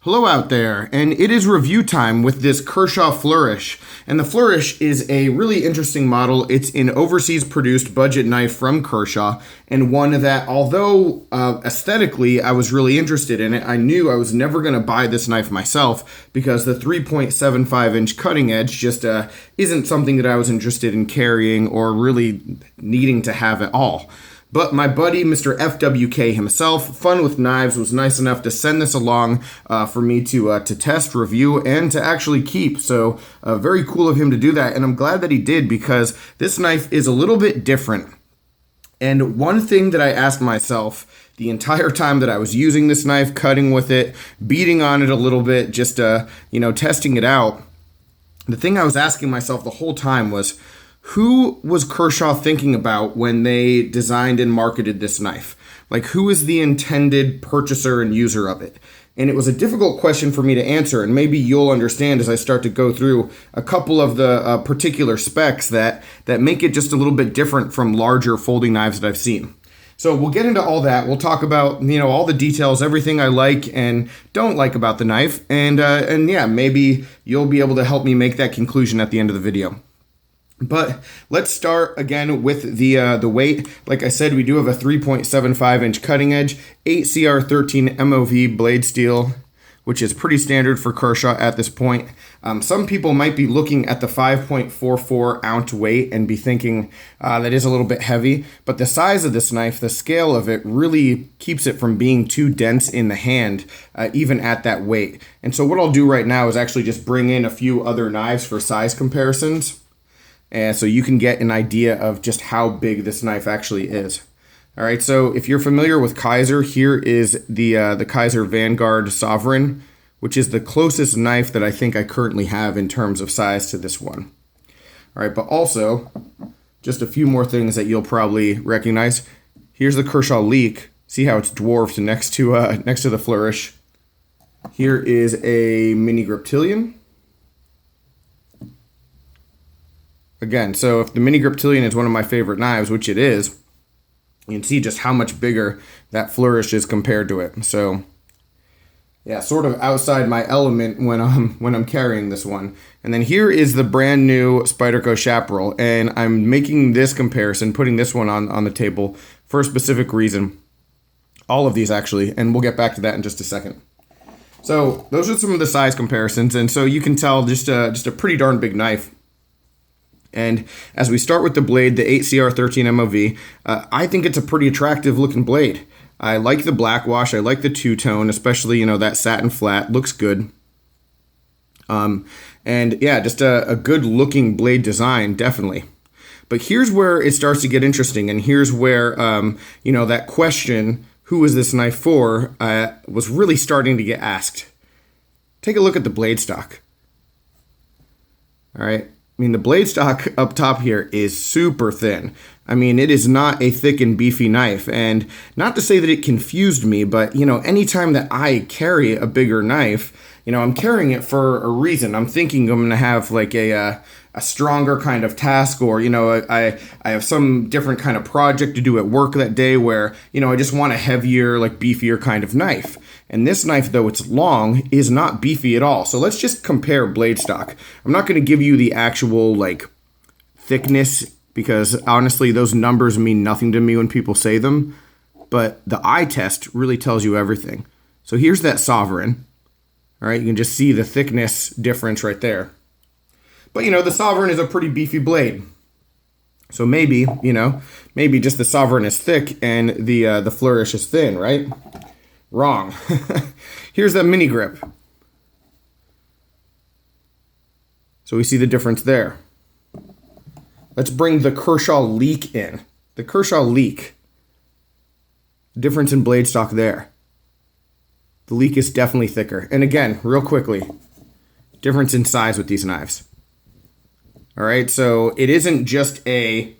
Hello out there, and it is review time with this Kershaw Flourish. And the Flourish is a really interesting model. It's an overseas produced budget knife from Kershaw, and one that, although aesthetically I was really interested in it, I knew I was never going to buy this knife myself because the 3.75 inch cutting edge just isn't something that I was interested in carrying or really needing to have at all. But my buddy, Mr. FWK himself, Fun with Knives, was nice enough to send this along for me to test, review, and to actually keep. So very cool of him to do that, and I'm glad that he did because this knife is a little bit different. And one thing that I asked myself the entire time that I was using this knife, cutting with it, beating on it a little bit, just testing it out, the thing I was asking myself the whole time was, who was Kershaw thinking about when they designed and marketed this knife? Like, who is the intended purchaser and user of it? And it was a difficult question for me to answer, and maybe you'll understand as I start to go through a couple of the particular specs that make it just a little bit different from larger folding knives that I've seen. So we'll get into all that. We'll talk about, all the details, everything I like and don't like about the knife, and yeah, maybe you'll be able to help me make that conclusion at the end of the video. But let's start again with the weight. Like I said, we do have a 3.75 inch cutting edge, 8CR13 MOV blade steel, which is pretty standard for Kershaw at this point. Some people might be looking at the 5.44 ounce weight and be thinking that is a little bit heavy, but the size of this knife, the scale of it really keeps it from being too dense in the hand, even at that weight. And so what I'll do right now is actually just bring in a few other knives for size comparisons. And so you can get an idea of just how big this knife actually is. All right, so if you're familiar with Kaiser, here is the Kaiser Vanguard Sovereign, which is the closest knife that I think I currently have in terms of size to this one. All right, but also, just a few more things that you'll probably recognize. Here's the Kershaw Leek. See how it's dwarfed next to the Flourish. Here is a mini Griptilian. Again, so if the mini Griptilian is one of my favorite knives, which it is, you can see just how much bigger that Flourish is compared to it. So, yeah, sort of outside my element when I'm carrying this one. And then here is the brand new Spyderco Chaparral, and I'm making this comparison, putting this one on the table for a specific reason. All of these actually, and we'll get back to that in just a second. So those are some of the size comparisons, and so you can tell just a pretty darn big knife. And as we start with the blade, the 8CR13 MOV, I think it's a pretty attractive looking blade. I like the black wash. I like the two-tone, especially, that satin flat. Looks good. And yeah, just a good looking blade design, definitely. But here's where it starts to get interesting. And here's where, that question, who is this knife for, was really starting to get asked. Take a look at the blade stock. All right. The blade stock up top here is super thin. It is not a thick and beefy knife. And not to say that it confused me, but, anytime that I carry a bigger knife, I'm carrying it for a reason. I'm thinking I'm going to have like a stronger kind of task, or, I have some different kind of project to do at work that day where, I just want a heavier, like beefier kind of knife. And this knife, though it's long, is not beefy at all. So let's just compare blade stock. I'm not going to give you the actual thickness because honestly, those numbers mean nothing to me when people say them. But the eye test really tells you everything. So here's that Sovereign. All right, you can just see the thickness difference right there. But the Sovereign is a pretty beefy blade. So maybe, maybe just the Sovereign is thick and the Flourish is thin, right? Wrong. Here's that mini grip. So we see the difference there. Let's bring the Kershaw Leek in. The Kershaw Leek. Difference in blade stock there. The Leek is definitely thicker. And again, real quickly, difference in size with these knives. All right, so it isn't just a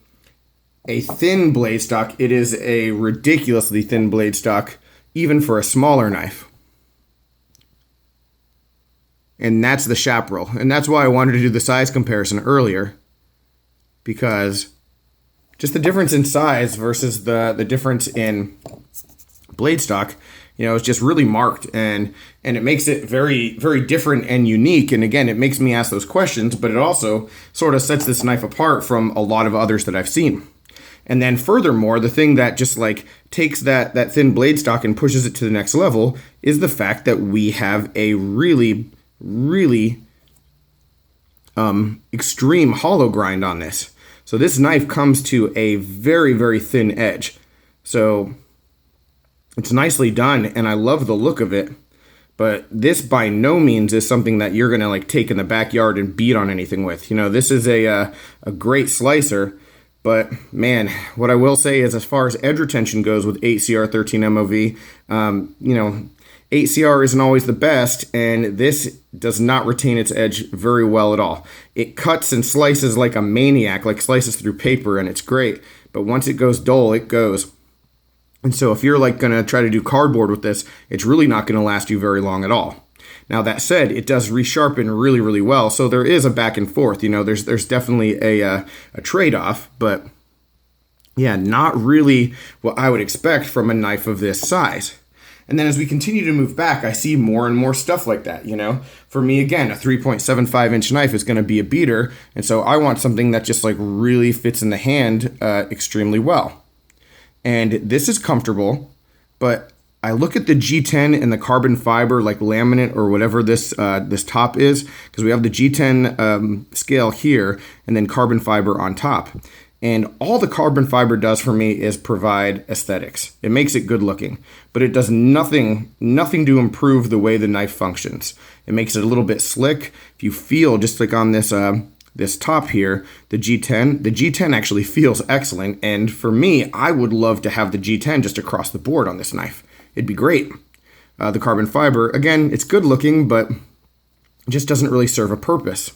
thin blade stock. It is a ridiculously thin blade stock, even for a smaller knife. And that's the Chaparral. And that's why I wanted to do the size comparison earlier, because just the difference in size versus the difference in blade stock, It's just really marked, and it makes it very, very different and unique. And again, it makes me ask those questions, but it also sort of sets this knife apart from a lot of others that I've seen. And then furthermore, the thing that just like takes that thin blade stock and pushes it to the next level is the fact that we have a really, really extreme hollow grind on this. So this knife comes to a very, very thin edge. So it's nicely done, and I love the look of it. But this by no means is something that you're going to like take in the backyard and beat on anything with. This is a great slicer. But man, what I will say is, as far as edge retention goes with 8CR13 MOV, 8CR isn't always the best, and this does not retain its edge very well at all. It cuts and slices like a maniac, like slices through paper, and it's great. But once it goes dull, it goes. And so if you're like going to try to do cardboard with this, it's really not going to last you very long at all. Now, that said, it does resharpen really, really well. So there is a back and forth. There's definitely a trade-off, but yeah, not really what I would expect from a knife of this size. And then as we continue to move back, I see more and more stuff like that. For me, again, a 3.75 inch knife is going to be a beater. And so I want something that just like really fits in the hand extremely well. And this is comfortable, but I look at the G10 and the carbon fiber, like laminate or whatever this top is, because we have the G10 scale here and then carbon fiber on top. And all the carbon fiber does for me is provide aesthetics. It makes it good looking, but it does nothing to improve the way the knife functions. It makes it a little bit slick. If you feel just like on this top here, the G10 actually feels excellent. And for me, I would love to have the G10 just across the board on this knife. It'd be great. The carbon fiber, again, it's good looking, but it just doesn't really serve a purpose.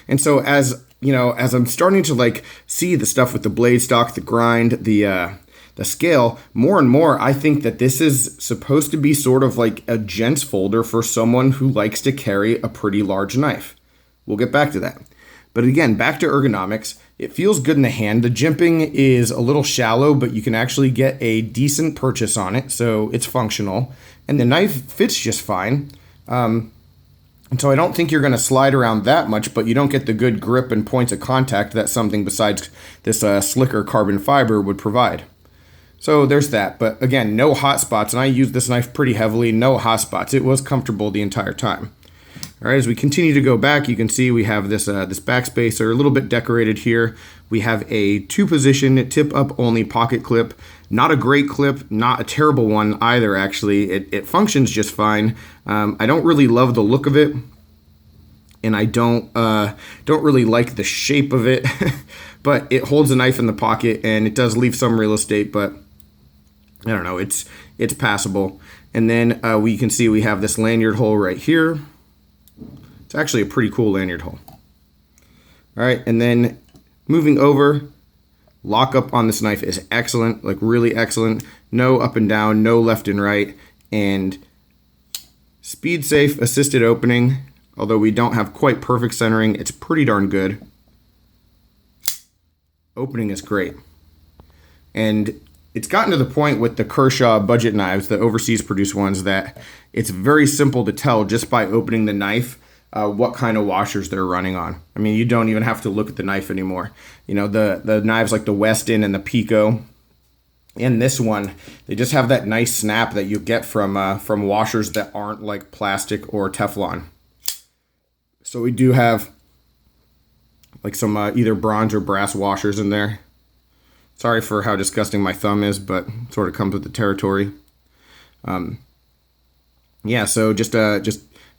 And so as I'm starting to like see the stuff with the blade stock, the grind, the scale, more and more, I think that this is supposed to be sort of like a gents folder for someone who likes to carry a pretty large knife. We'll get back to that. But again, back to ergonomics, it feels good in the hand. The jimping is a little shallow, but you can actually get a decent purchase on it, so it's functional. And the knife fits just fine. And so I don't think you're going to slide around that much, but you don't get the good grip and points of contact that something besides this slicker carbon fiber would provide. So there's that. But again, no hot spots, and I used this knife pretty heavily. No hot spots. It was comfortable the entire time. All right, as we continue to go back, you can see we have this backspacer, a little bit decorated here. We have a 2-position tip-up only pocket clip. Not a great clip, not a terrible one either, actually. It functions just fine. I don't really love the look of it, and I don't really like the shape of it. But it holds a knife in the pocket, and it does leave some real estate, but I don't know, it's passable. And then we can see we have this lanyard hole right here. It's actually a pretty cool lanyard hole. All right, and then moving over, lockup on this knife is excellent, like really excellent. No up and down, no left and right, and speed safe assisted opening. Although we don't have quite perfect centering, it's pretty darn good. Opening is great. And it's gotten to the point with the Kershaw budget knives, the overseas produced ones, that it's very simple to tell just by opening the knife what kind of washers they're running on. I mean, you don't even have to look at the knife anymore. The knives like the Weston and the Pico and this one, they just have that nice snap that you get from washers that aren't like plastic or Teflon. So we do have like some either bronze or brass washers in there. Sorry for how disgusting my thumb is, but it sort of comes with the territory. Yeah, so just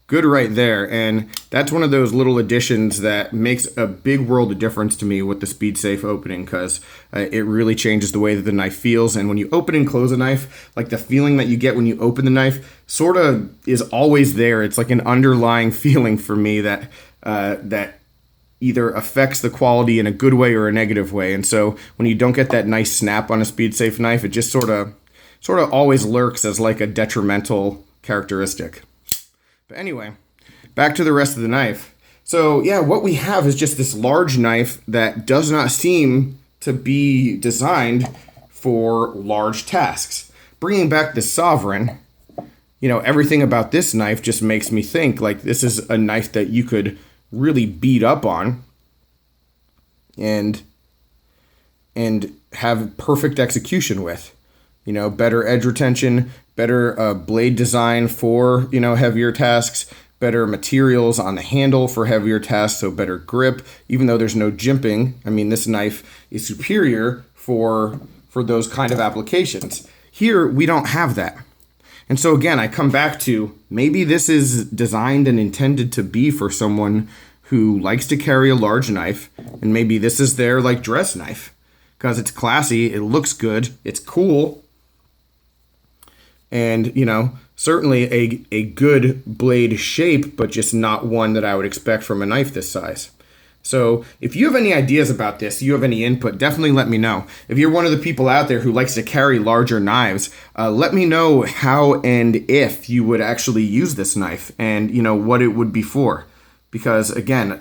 good right there. And that's one of those little additions that makes a big world of difference to me with the speed safe opening, because it really changes the way that the knife feels. And when you open and close a knife, like the feeling that you get when you open the knife sort of is always there. It's like an underlying feeling for me that either affects the quality in a good way or a negative way. And so when you don't get that nice snap on a speed safe knife, it just sort of always lurks as like a detrimental characteristic. But anyway, back to the rest of the knife. So yeah, what we have is just this large knife that does not seem to be designed for large tasks. Bringing back the Sovereign, everything about this knife just makes me think like this is a knife that you could really beat up on and have perfect execution with. Better edge retention, better blade design for, heavier tasks, better materials on the handle for heavier tasks, so better grip, even though there's no jimping. I mean, this knife is superior for those kind of applications. Here, we don't have that. And so again, I come back to maybe this is designed and intended to be for someone who likes to carry a large knife, and maybe this is their like dress knife because it's classy, it looks good, it's cool, and certainly a good blade shape, but just not one that I would expect from a knife this size. So if you have any ideas about this, you have any input, definitely let me know. If you're one of the people out there who likes to carry larger knives, let me know how and if you would actually use this knife and what it would be for. Because again,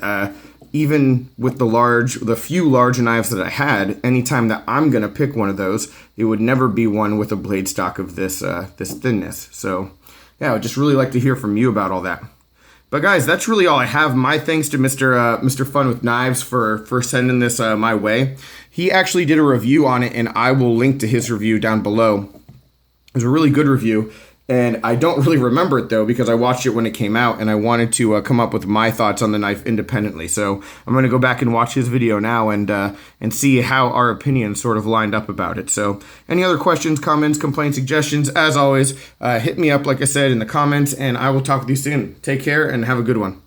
even with the few large knives that I had, anytime that I'm going to pick one of those, it would never be one with a blade stock of this thinness. So yeah, I would just really like to hear from you about all that. But guys, that's really all I have. My thanks to Mr. Fun with Knives for sending this my way. He actually did a review on it, and I will link to his review down below. It was a really good review, and I don't really remember it though because I watched it when it came out, and I wanted to come up with my thoughts on the knife independently. So I'm going to go back and watch his video now and see how our opinions sort of lined up about it. So any other questions, comments, complaints, suggestions, as always, hit me up, like I said, in the comments, and I will talk with you soon. Take care and have a good one.